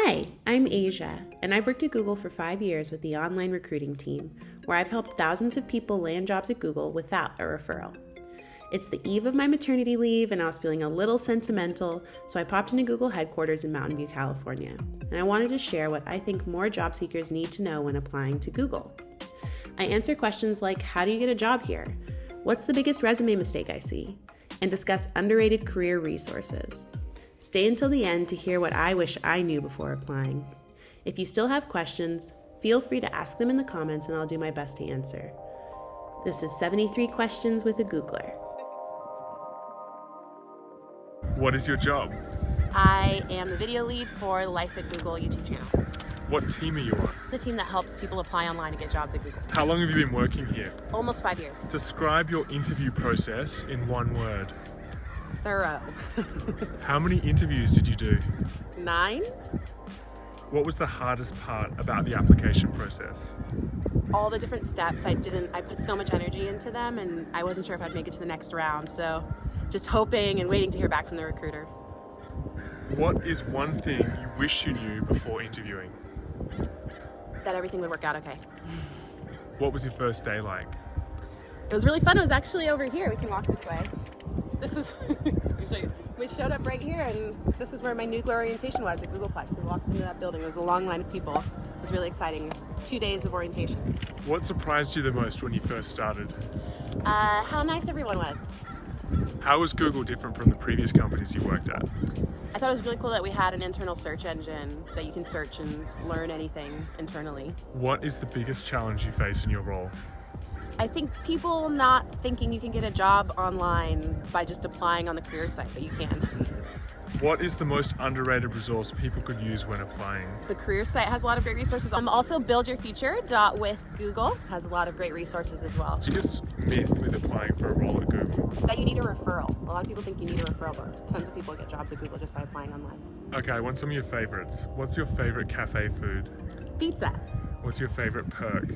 Hi, I'm Asia, and I've worked at Google for 5 years with the online recruiting team, where I've helped thousands of people land jobs at Google without a referral. It's the eve of my maternity leave, and I was feeling a little sentimental, so I popped into Google headquarters in Mountain View, California, and I wanted to share what I think more job seekers need to know when applying to Google. I answer questions like, how do you get a job here? What's the biggest resume mistake I see? And discuss underrated career resources. Stay until the end to hear what I wish I knew before applying. If you still have questions, feel free to ask them in the comments and I'll do my best to answer. This is 73 Questions with a Googler. What is your job? I am the video lead for the Life at Google YouTube channel. What team are you on? The team that helps people apply online to get jobs at Google. How long have you been working here? Almost 5 years. Describe your interview process in one word. Thorough. How many interviews did you do? 9. What was the hardest part about the application process? All the different steps, I put so much energy into them and I wasn't sure if I'd make it to the next round. So just hoping and waiting to hear back from the recruiter. What is one thing you wish you knew before interviewing? That everything would work out okay. What was your first day like? It was really fun. It was actually over here. We can walk this way. This is, we showed up right here and this is where my Noogler orientation was at Googleplex. We walked into that building. There was a long line of people. It was really exciting. 2 days of orientation. What surprised you the most when you first started? How nice everyone was. How was Google different from the previous companies you worked at? I thought it was really cool that we had an internal search engine that you can search and learn anything internally. What is the biggest challenge you face in your role? I think people not thinking you can get a job online by just applying on the career site, but you can. What is the most underrated resource people could use when applying? The career site has a lot of great resources. Also buildyourfuture with Google has a lot of great resources as well. Biggest myth with applying for a role at Google? That you need a referral. A lot of people think you need a referral, but tons of people get jobs at Google just by applying online. Okay, I want some of your favorites. What's your favorite cafe food? Pizza. What's your favorite perk?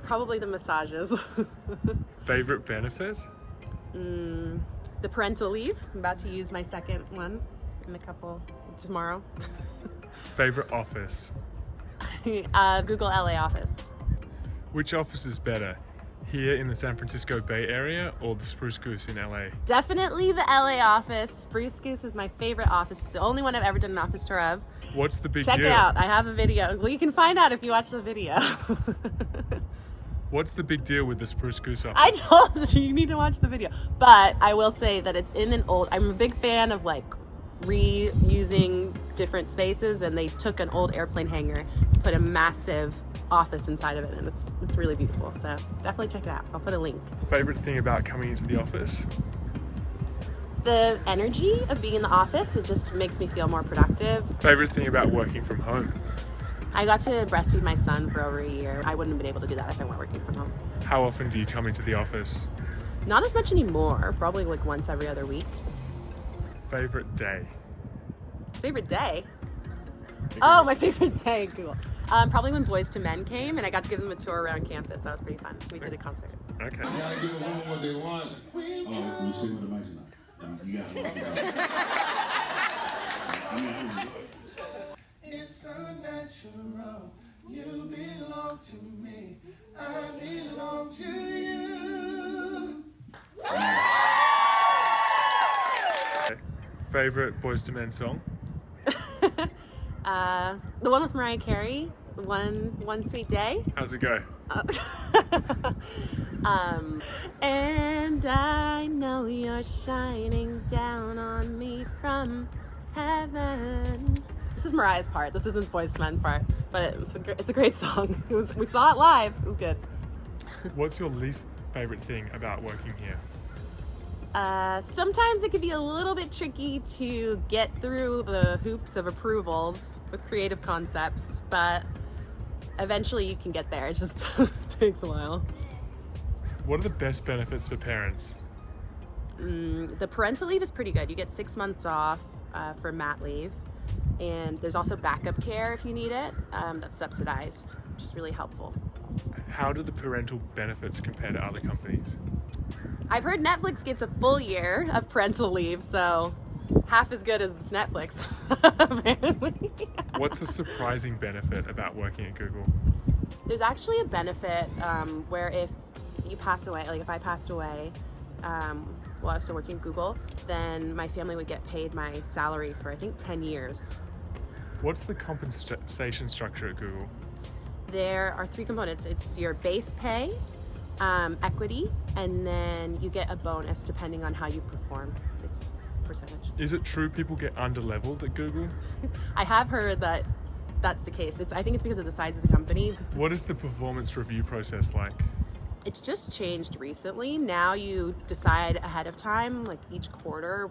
Probably the massages. Favorite benefit? The parental leave. I'm about to use my second one in tomorrow. Favorite office? Google LA office. Which office is better? Here in the San Francisco Bay Area or the Spruce Goose in LA? Definitely the LA office. Spruce Goose is my favorite office. It's the only one I've ever done an office tour of. What's the big deal? Check it out. I have a video. Well, you can find out if you watch the video. What's the big deal with the Spruce Goose office? I told you need to watch the video. But I will say that it's in an old, I'm a big fan of like reusing different spaces, and they took an old airplane hangar, put a massive office inside of it, and it's really beautiful. So definitely check it out. I'll put a link. Favorite thing about coming into the office? The energy of being in the office, it just makes me feel more productive. Favorite thing about working from home? I got to breastfeed my son for over a year. I wouldn't have been able to do that if I weren't working from home. How often do you come into the office? Not as much anymore, probably like once every other week. Favorite day? Favorite day? Oh, my favorite day, cool. Probably when Boys to Men came and I got to give them a tour around campus. That was pretty fun. We did a concert. Okay. You gotta give a woman what they want. Oh, you sing with the mic tonight. You gotta walk it out. It's unnatural. You belong to me. I belong to you. Okay. Favorite Boys to Men song? The one with Mariah Carey, One Sweet Day. How's it go? And I know you're shining down on me from heaven. This is Mariah's part. This isn't Boyz II Men part, but it's a great song. We saw it live. It was good. What's your least favorite thing about working here? Sometimes it can be a little bit tricky to get through the hoops of approvals with creative concepts, but eventually you can get there. It just takes a while. What are the best benefits for parents? The parental leave is pretty good. You get 6 months off for mat leave, and there's also backup care if you need it. That's subsidized, which is really helpful. How do the parental benefits compare to other companies? I've heard Netflix gets a full year of parental leave, so half as good as Netflix, apparently. What's a surprising benefit about working at Google? There's actually a benefit where if you pass away, like if I passed away while I was still working at Google, then my family would get paid my salary for I think 10 years. What's the compensation structure at Google? There are 3 components. It's your base pay, equity, and then you get a bonus depending on how you perform. It's percentage. Is it true people get underleveled at Google? I have heard that that's the case. I think it's because of the size of the company. What is the performance review process like? It's just changed recently. Now you decide ahead of time, like each quarter,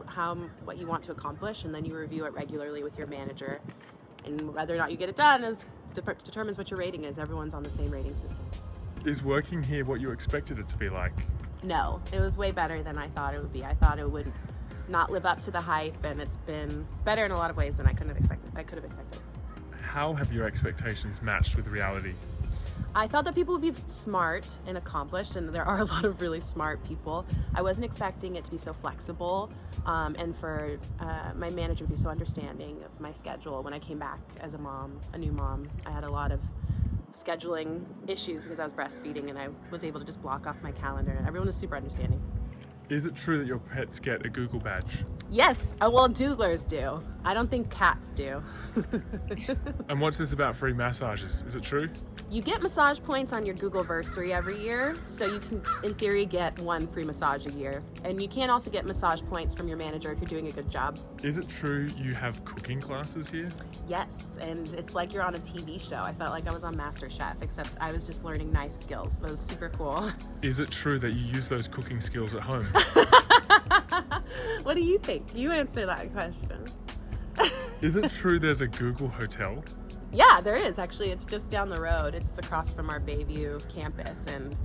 what you want to accomplish, and then you review it regularly with your manager. And whether or not you get it done determines what your rating is. Everyone's on the same rating system. Is working here what you expected it to be like? No, it was way better than I thought it would be. I thought it would not live up to the hype, and it's been better in a lot of ways than I could have expected. How have your expectations matched with reality? I thought that people would be smart and accomplished, and there are a lot of really smart people. I wasn't expecting it to be so flexible, and for my manager to be so understanding of my schedule. When I came back as a new mom, I had a lot of scheduling issues because I was breastfeeding, and I was able to just block off my calendar, and everyone was super understanding. Is it true that your pets get a Google badge? Yes, well, Googlers do. I don't think cats do. And what's this about free massages? Is it true? You get massage points on your Googleversary every year, so you can, in theory, get 1 free massage a year. And you can also get massage points from your manager if you're doing a good job. Is it true you have cooking classes here? Yes, and it's like you're on a TV show. I felt like I was on MasterChef, except I was just learning knife skills. It was super cool. Is it true that you use those cooking skills at home? What do you think? You answer that question. Is it true there's a Google hotel? Yeah, there is actually. It's just down the road. It's across from our Bayview campus, and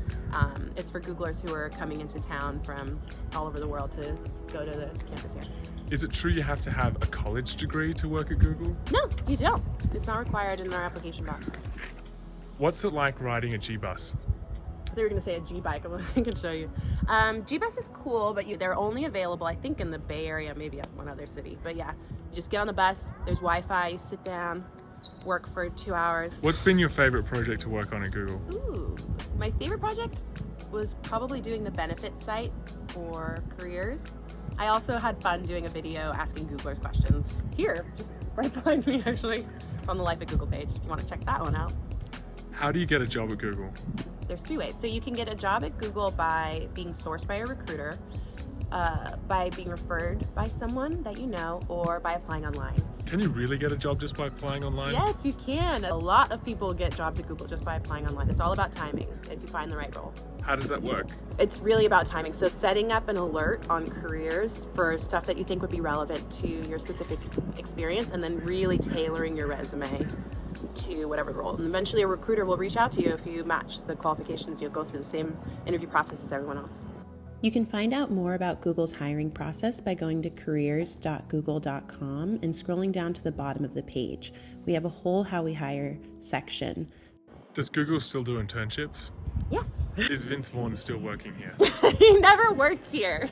it's for Googlers who are coming into town from all over the world to go to the campus here. Is it true you have to have a college degree to work at Google? No, you don't. It's not required in our application process. What's it like riding a G-bus? They were going to say a G-bike. I can show you. G-bus is cool, but they're only available, I think, in the Bay Area, maybe at one other city. But yeah, you just get on the bus. There's Wi-Fi. You sit down, work for 2 hours. What's been your favorite project to work on at Google? Ooh, my favorite project was probably doing the benefits site for careers. I also had fun doing a video asking Googlers questions. Here, just right behind me, actually. It's on the Life at Google page if you want to check that one out. How do you get a job at Google? There's 3 ways. So you can get a job at Google by being sourced by a recruiter, by being referred by someone that you know, or by applying online. Can you really get a job just by applying online? Yes, you can. A lot of people get jobs at Google just by applying online. It's all about timing if you find the right role. How does that work? It's really about timing. So setting up an alert on careers for stuff that you think would be relevant to your specific experience, and then really tailoring your resume to whatever role. And eventually a recruiter will reach out to you if you match the qualifications. You'll go through the same interview process as everyone else. You can find out more about Google's hiring process by going to careers.google.com and scrolling down to the bottom of the page. We have a whole How We Hire section. Does Google still do internships? Yes. Is Vince Vaughn still working here? He never worked here.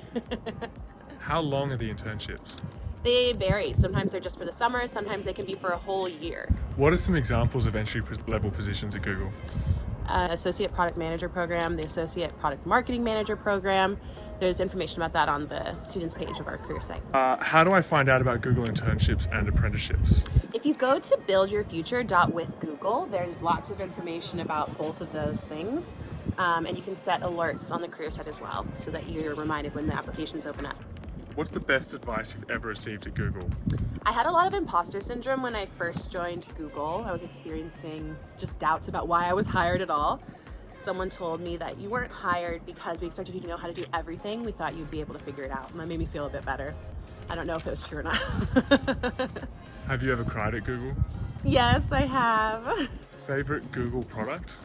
How long are the internships? They vary. Sometimes they're just for the summer. Sometimes they can be for a whole year. What are some examples of entry-level positions at Google? Associate Product Manager program, the Associate Product Marketing Manager program. There's information about that on the students page of our career site. How do I find out about Google internships and apprenticeships? If you go to buildyourfuture.withgoogle, there's lots of information about both of those things. And you can set alerts on the career site as well so that you're reminded when the applications open up. What's the best advice you've ever received at Google? I had a lot of imposter syndrome when I first joined Google. I was experiencing just doubts about why I was hired at all. Someone told me that you weren't hired because we expected you to know how to do everything. We thought you'd be able to figure it out. And that made me feel a bit better. I don't know if it was true or not. Have you ever cried at Google? Yes, I have. Favorite Google product?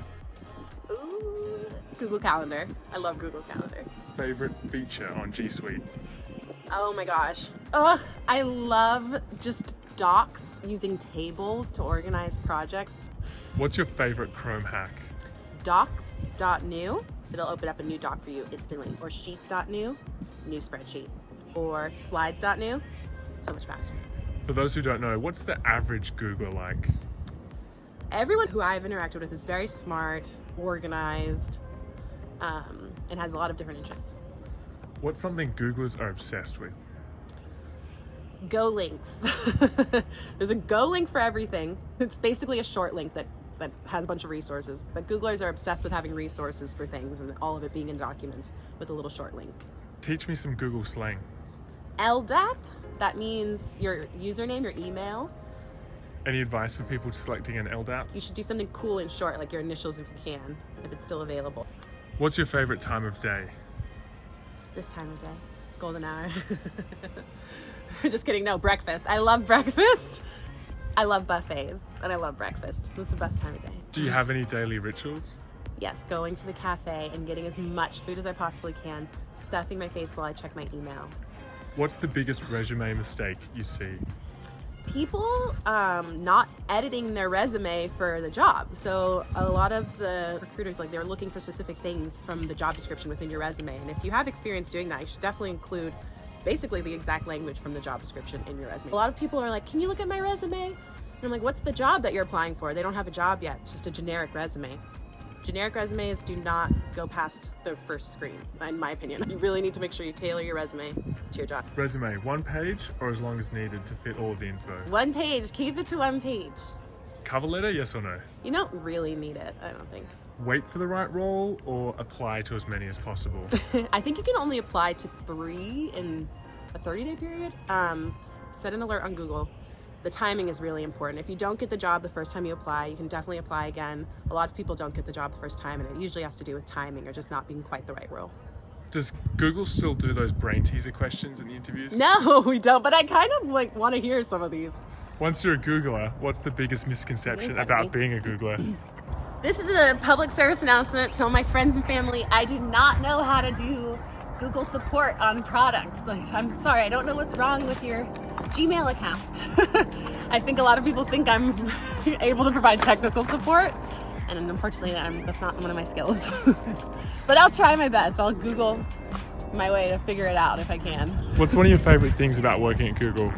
Ooh, Google Calendar. I love Google Calendar. Favorite feature on G Suite? Oh my gosh. Ugh, I love just docs, using tables to organize projects. What's your favorite Chrome hack? Docs.new, it'll open up a new doc for you instantly. Or sheets.new, new spreadsheet. Or slides.new, so much faster. For those who don't know, what's the average Googler like? Everyone who I've interacted with is very smart, organized, and has a lot of different interests. What's something Googlers are obsessed with? Go links. There's a Go link for everything. It's basically a short link that has a bunch of resources, but Googlers are obsessed with having resources for things and all of it being in documents with a little short link. Teach me some Google slang. LDAP, that means your username, your email. Any advice for people selecting an LDAP? You should do something cool and short, like your initials if you can, if it's still available. What's your favorite time of day? This time of day, golden hour. Just kidding, no, breakfast. I love breakfast. I love buffets and I love breakfast. It's the best time of day. Do you have any daily rituals? Yes, going to the cafe and getting as much food as I possibly can, stuffing my face while I check my email. What's the biggest resume mistake you see? People not editing their resume for the job. So a lot of the recruiters, like, they're looking for specific things from the job description within your resume. And if you have experience doing that, you should definitely include basically the exact language from the job description in your resume. A lot of people are like, can you look at my resume? And I'm like, what's the job that you're applying for? They don't have a job yet. It's just a generic resume. Generic resumes do not go past the first screen, in my opinion. You really need to make sure you tailor your resume to your job. Resume, one page or as long as needed to fit all of the info? One page, keep it to one page. Cover letter, yes or no? You don't really need it, I don't think. Wait for the right role or apply to as many as possible? I think you can only apply to 3 in a 30-day period. Set an alert on Google. The timing is really important. If you don't get the job the first time you apply, you can definitely apply again. A lot of people don't get the job the first time, and it usually has to do with timing or just not being quite the right role. Does Google still do those brain teaser questions in the interviews? No, we don't, but I kind of want to hear some of these. Once you're a Googler, what's the biggest misconception about being a Googler? This is a public service announcement to all my friends and family. I do not know how to do Google support on products. Like, I'm sorry, I don't know what's wrong with your Gmail account. I think a lot of people think I'm able to provide technical support, and unfortunately that's not one of my skills. But I'll try my best. I'll Google my way to figure it out if I can. What's one of your favorite things about working at Google?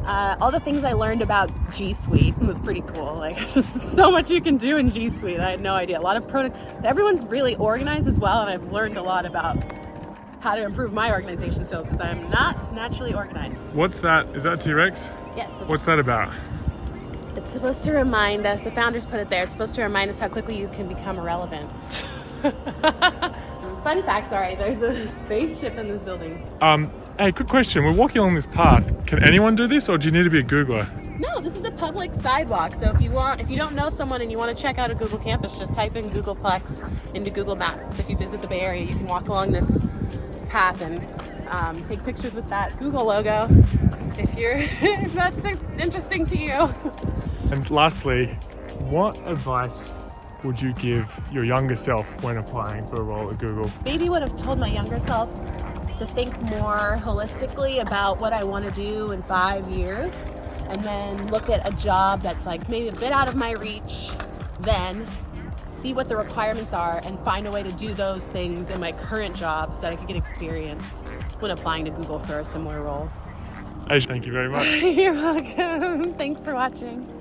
All the things I learned about G Suite was pretty cool. Like, there's so much you can do in G Suite. I had no idea. A lot of everyone's really organized as well, and I've learned a lot about how to improve my organization skills because I am not naturally organized. What's that? Is that T-Rex? Yes. What's that about? It's supposed to remind us, the founders put it there, it's supposed to remind us how quickly you can become irrelevant. Fun fact, sorry, there's a spaceship in this building. Hey, quick question. We're walking along this path. Can anyone do this, or do you need to be a Googler? No, this is a public sidewalk. So if you don't know someone and you want to check out a Google campus, just type in Googleplex into Google Maps. If you visit the Bay Area, you can walk along this path and take pictures with that Google logo if that's interesting to you. And lastly, what advice would you give your younger self when applying for a role at Google? Maybe would have told my younger self to think more holistically about what I want to do in 5 years, and then look at a job that's like maybe a bit out of my reach, then see what the requirements are and find a way to do those things in my current job so that I could get experience when applying to Google for a similar role. Thank you very much. You're welcome. Thanks for watching.